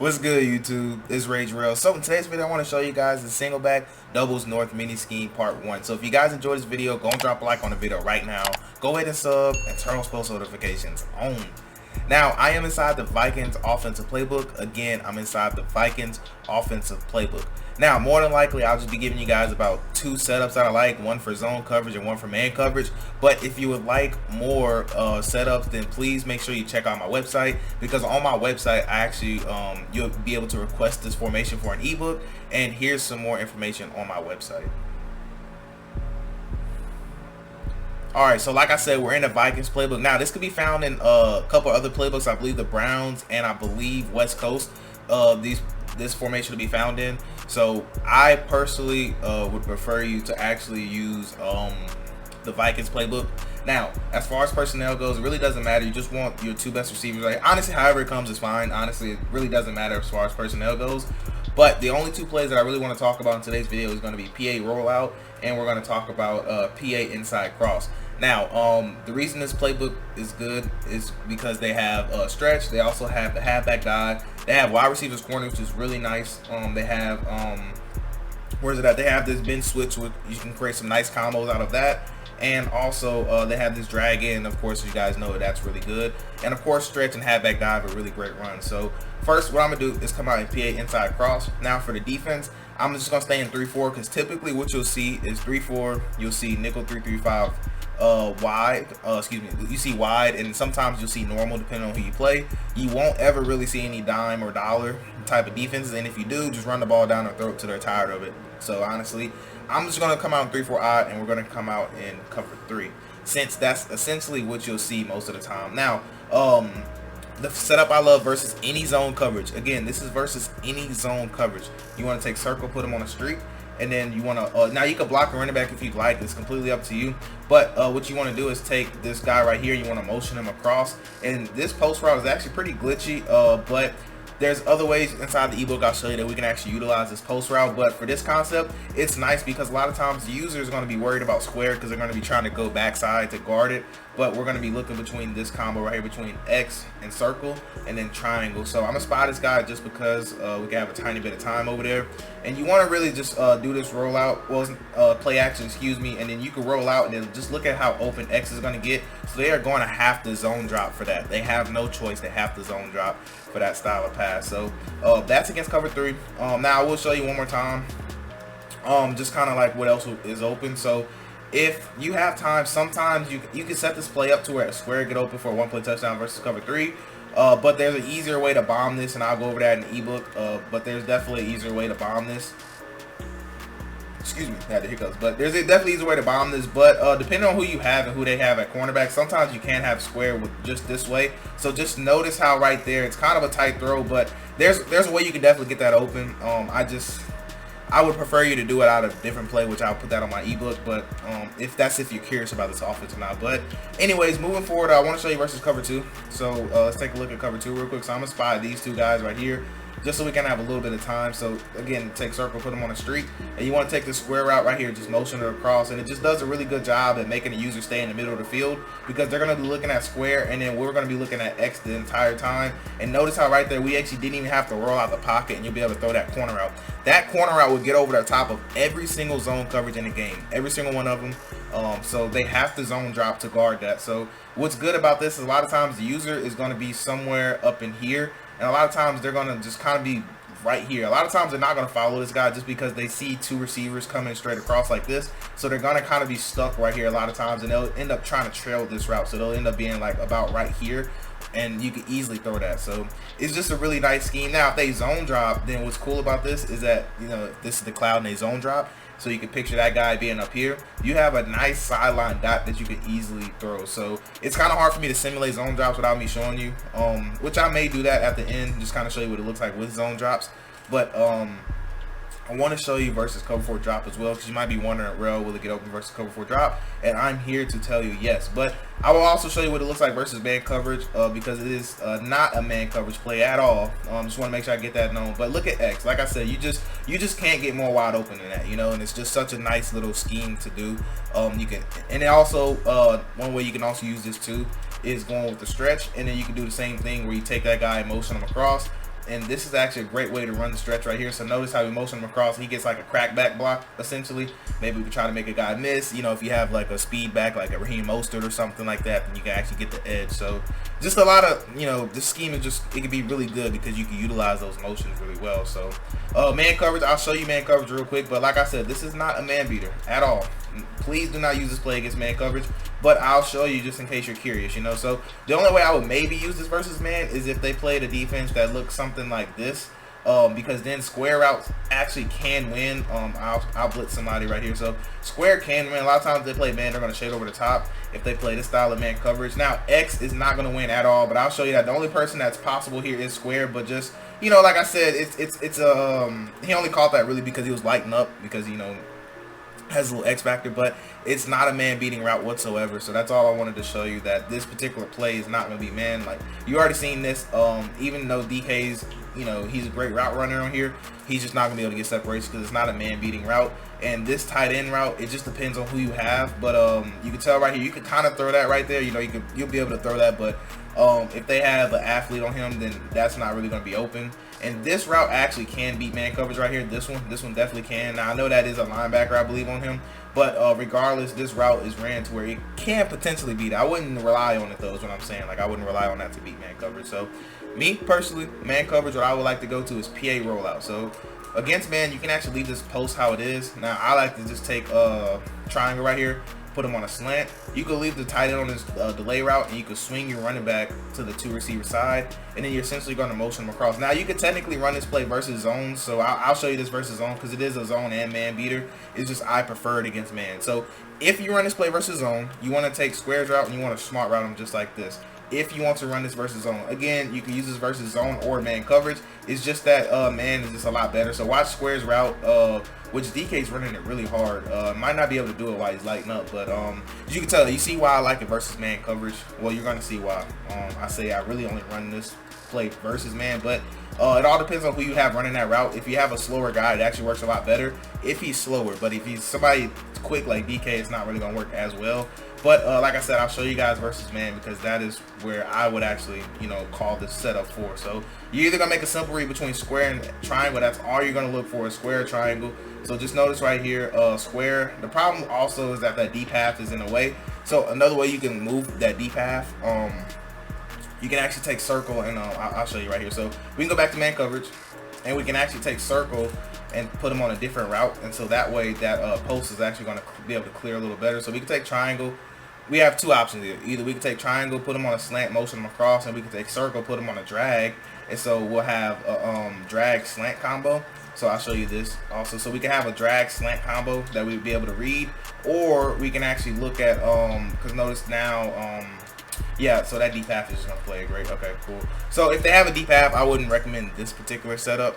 What's good, YouTube? It's Rage Real. So in today's video, I want to show you guys the Singleback Doubles North Mini Scheme Part 1. So if you guys enjoyed this video, go and drop a like on the video right now. Go ahead and sub and turn on post notifications on. Now, I am inside the Vikings offensive playbook. Again, I'm inside the Vikings offensive playbook. Now, more than likely, I'll just be giving you guys about two setups that I like, one for zone coverage and one for man coverage. But if you would like more setups, then please make sure you check out my website, because on my website, I actually you'll be able to request this formation for an ebook, and here's some more information on my website. Alright, so like I said, we're in the Vikings playbook. Now, this could be found in a couple other playbooks. I believe the Browns and I believe West Coast, this formation to be found in. So I personally would prefer you to actually use the Vikings playbook. Now, as far as personnel goes, it really doesn't matter. You just want your two best receivers. Like, honestly, however it comes is fine. Honestly, it really doesn't matter as far as personnel goes. But the only two plays that I really want to talk about in today's video is going to be PA rollout, and we're going to talk about PA inside cross. Now, the reason this playbook is good is because they have stretch. They also have the halfback guy. They have wide receivers corner, which is really nice. They have where's it at? They have this bench switch, which you can create some nice combos out of that. And also they have this drag in. Of course, you guys know that's really good. And of course, stretch and halfback dive are really great runs. So first, what I'm gonna do is come out in PA inside cross. Now for the defense, I'm just gonna stay in 3-4, because typically what you'll see is 3-4. You'll see nickel 3-3-5 wide. You see wide, and sometimes you'll see normal depending on who you play. You won't ever really see any dime or dollar type of defenses, and if you do, just run the ball down or throw it till they're tired of it. So honestly, I'm just going to come out in 3-4 odd, and we're going to come out in cover 3, since that's essentially what you'll see most of the time. Now, the setup I love versus any zone coverage. Again, this is versus any zone coverage. You want to take circle, put them on a streak, and then you want to now you can block a running back if you'd like. It's completely up to you. But what you want to do is take this guy right here. You want to motion him across, and this post route is actually pretty glitchy. But there's other ways inside the ebook I'll show you that we can actually utilize this post route. But for this concept, it's nice because a lot of times the user is going to be worried about square, because they're going to be trying to go backside to guard it. But we're going to be looking between this combo right here, between X and circle, and then triangle. So I'm going to spy this guy just because we can have a tiny bit of time over there. And you want to really just do this rollout, play action, excuse me, and then you can roll out and then just look at how open X is going to get. So they are going to have to zone drop for that. They have no choice. They have to zone drop for that style of pass. So that's against cover 3. Now I will show you one more time, just kind of like what else is open. So if you have time, sometimes you can set this play up to where a square get open for a 1-play touchdown versus cover 3. But there's an easier way to bomb this, and I'll go over that in the ebook. But there's definitely an easier way to bomb this. Excuse me, I had the hiccups. But there's a definitely easier way to bomb this. But depending on who you have and who they have at cornerback, sometimes you can have square with just this way. So just notice how right there, it's kind of a tight throw, but there's a way you can definitely get that open. I would prefer you to do it out of different play, which I'll put that on my ebook. But if you're curious about this offense or not. But anyways, moving forward, I want to show you versus cover 2. So let's take a look at cover 2 real quick. So I'm gonna spy these two guys right here, just so we can have a little bit of time. So again, take circle, put them on a streak, and you want to take the square route right here, just motion it across, and it just does a really good job at making the user stay in the middle of the field, because they're going to be looking at square, and then we're going to be looking at X the entire time. And notice how right there we actually didn't even have to roll out the pocket, and you'll be able to throw that corner out. That corner out would get over the top of every single zone coverage in the game, every single one of them. So they have to zone drop to guard that. So what's good about this is a lot of times the user is going to be somewhere up in here, and a lot of times they're going to just kind of be right here. A lot of times they're not going to follow this guy just because they see two receivers coming straight across like this. So they're going to kind of be stuck right here a lot of times, and they'll end up trying to trail this route. So they'll end up being like about right here, and you can easily throw that. So it's just a really nice scheme. Now, if they zone drop, then what's cool about this is that, you know, this is the cloud and they zone drop. So you can picture that guy being up here. You have a nice sideline dot that you can easily throw. So it's kind of hard for me to simulate zone drops without me showing you, which I may do that at the end, just kind of show you what it looks like with zone drops. But I want to show you versus cover 4 drop as well, because you might be wondering, Rel, will it get open versus cover 4 drop? And I'm here to tell you yes. But I will also show you what it looks like versus man coverage, because it is not a man coverage play at all. Just want to make sure I get that known. But look at X. Like I said, you just can't get more wide open than that, you know. And it's just such a nice little scheme to do. You can, and it also one way you can also use this too is going with the stretch, and then you can do the same thing where you take that guy and motion him across, and this is actually a great way to run the stretch right here. So notice how we motion him across. He gets like a crackback block, essentially. Maybe we can try to make a guy miss. You know, if you have like a speed back, like a Raheem Mostert or something like that, then you can actually get the edge. So just a lot of, you know, this scheme is just, it can be really good because you can utilize those motions really well. So man coverage, I'll show you man coverage real quick. But like I said, this is not a man beater at all. Please do not use this play against man coverage, but I'll show you just in case you're curious, you know. So the only way I would maybe use this versus man is if they played a defense that looks something like this, because then square routes actually can win. I'll blitz somebody right here. So square can win. A lot of times they play man, they're going to shade over the top if they play this style of man coverage. Now X is not going to win at all, but I'll show you that the only person that's possible here is square. But just, you know, like I said, he only caught that really because he was lighting up, because, you know, has a little X factor, but it's not a man beating route whatsoever. So that's all I wanted to show you, that this particular play is not going to be man. Like, you already seen this. Even though DK's, you know, he's a great route runner on here, he's just not going to be able to get separation because it's not a man beating route. And this tight end route, it just depends on who you have. But you can tell right here, you can kind of throw that right there. You know, you'll be able to throw that, but if they have an athlete on him, then that's not really going to be open. And this route actually can beat man coverage right here. This one definitely can. Now I know that is a linebacker, I believe, on him, but regardless, this route is ran to where it can potentially beat it. I wouldn't rely on it though, is what I'm saying. Like, I wouldn't rely on that to beat man coverage. So me personally, man coverage, what I would like to go to is PA rollout. So against man, you can actually leave this post how it is. Now I like to just take triangle right here, put him on a slant. You could leave the tight end on this delay route, and you could swing your running back to the 2 receiver side, and then you're essentially going to motion him across. Now you could technically run this play versus zone, so I'll show you this versus zone because it is a zone and man beater. It's just I prefer it against man. So if you run this play versus zone, you want to take squares route and you want to smart route them just like this. If you want to run this versus zone, again, you can use this versus zone or man coverage. It's just that man is just a lot better. So watch squares route, which DK's running it really hard. Might not be able to do it while he's lighting up, but as you can tell, you see why I like it versus man coverage. Well, you're gonna see why. I say I really only run this play versus man, but it all depends on who you have running that route. If you have a slower guy, it actually works a lot better if he's slower. But if he's somebody quick like DK, it's not really gonna work as well. But like I said, I'll show you guys versus man because that is where I would actually, you know, call this setup for. So you're either gonna make a simple read between square and triangle. That's all you're gonna look for, is square or triangle. So just notice right here, square. The problem also is that deep half is in the way. So another way you can move that deep half, you can actually take circle, and I'll show you right here. So we can go back to man coverage, and we can actually take circle and put them on a different route, and so that way that post is actually going to be able to clear a little better. So we can take triangle. We have two options here. Either we can take triangle, put them on a slant, motion them across, and we can take circle, put them on a drag, and so we'll have a drag slant combo. So I'll show you this also. So we can have a drag slant combo that we'd be able to read, or we can actually look at because notice now yeah, so that deep half is just gonna play great. Okay, cool. So if they have a deep half, I wouldn't recommend this particular setup.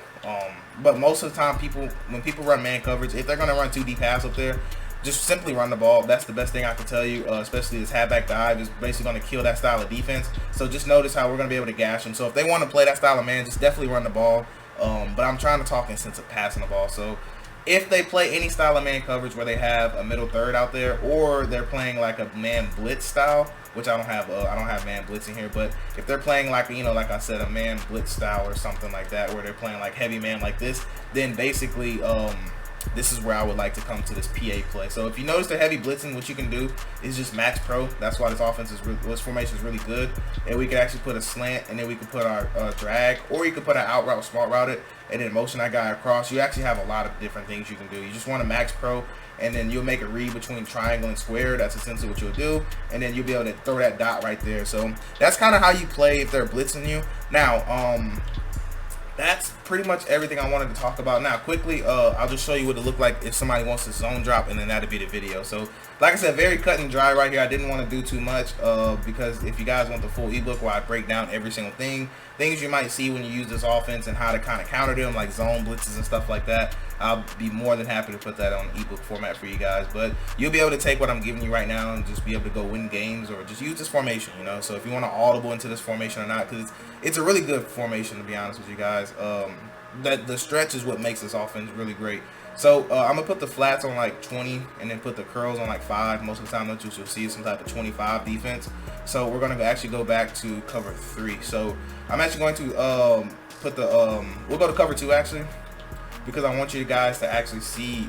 But most of the time, when people run man coverage, if they're gonna run 2 deep halves up there, just simply run the ball. That's the best thing I can tell you, especially this halfback dive is basically going to kill that style of defense. So just notice how we're going to be able to gash them. So if they want to play that style of man, just definitely run the ball. But I'm trying to talk in sense of passing the ball. So if they play any style of man coverage where they have a middle third out there, or they're playing like a man blitz style, which I don't have man blitz in here, but if they're playing like, you know, like I said, a man blitz style or something like that, where they're playing like heavy man like this, then basically this is where I would like to come to this PA play. So if you notice the heavy blitzing, what you can do is just max pro. That's why this offense is this formation is really good. And we could actually put a slant, and then we could put our drag, or you could put an out route, smart route it, and then motion that guy across. You actually have a lot of different things you can do. You just want to max pro, and then you'll make a read between triangle and square. That's essentially what you'll do, and then you'll be able to throw that dot right there. So that's kind of how you play if they're blitzing you. Now, that's pretty much everything I wanted to talk about. Now, quickly, I'll just show you what it looked like if somebody wants to zone drop, and then that'll be the video. So, like I said, very cut and dry right here. I didn't want to do too much because if you guys want the full ebook where I break down every single thing, things you might see when you use this offense and how to kind of counter them, like zone blitzes and stuff like that, I'll be more than happy to put that on ebook format for you guys. But you'll be able to take what I'm giving you right now and just be able to go win games, or just use this formation, you know. So if you want to audible into this formation or not, because it's a really good formation, to be honest with you guys. That the stretch is what makes this offense really great. So I'm gonna put the flats on like 20, and then put the curls on like 5. Most of the time, that's what you'll see, some type of 25 defense. So we're gonna actually go back to cover 3. So I'm actually going to put the we'll go to cover 2 actually, because I want you guys to actually see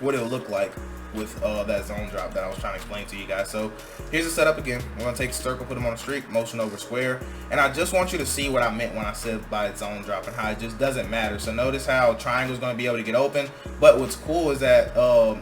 what it'll look like with that zone drop that I was trying to explain to you guys. So here's the setup again. We're gonna take circle, put them on a streak, motion over square, and I just want you to see what I meant when I said by zone drop and how it just doesn't matter. So notice how triangle is gonna be able to get open, but what's cool is that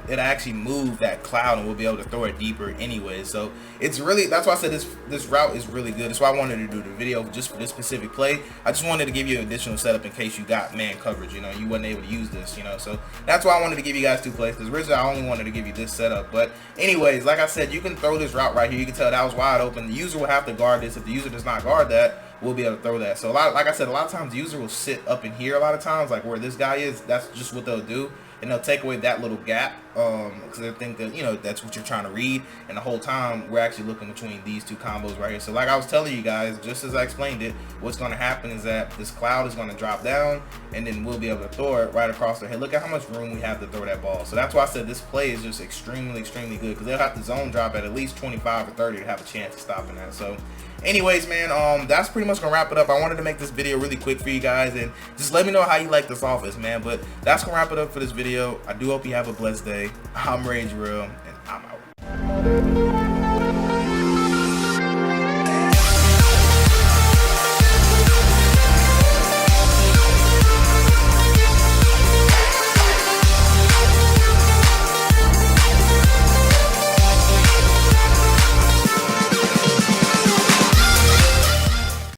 it actually moved that cloud and we'll be able to throw it deeper anyway. So it's really, that's why I said this route is really good. That's why I wanted to do the video just for this specific play. I just wanted to give you an additional setup in case you got man coverage, you know, you wasn't able to use this, you know. So that's why I wanted to give you guys 2 plays, because originally I only wanted to give you this setup. But anyways, like I said, you can throw this route right here. You can tell that was wide open. The user will have to guard this. If the user does not guard that, we'll be able to throw that. So like I said, a lot of times the user will sit up in here a lot of times, like where this guy is. That's just what they'll do, and they'll take away that little gap because they think that, you know, that's what you're trying to read, and the whole time we're actually looking between these 2 combos right here. So like I was telling you guys, just as I explained it, what's going to happen is that this cloud is going to drop down, and then we'll be able to throw it right across their head. Look at how much room we have to throw that ball. So that's why I said this play is just extremely good, because they'll have to zone drop at least 25 or 30 to have a chance of stopping that. So anyways, man, that's pretty much gonna wrap it up. I wanted to make this video really quick for you guys, and just let me know how you like this offense, man. But that's gonna wrap it up for this video. I do hope you have a blessed day. I'm Rage Real, and I'm out.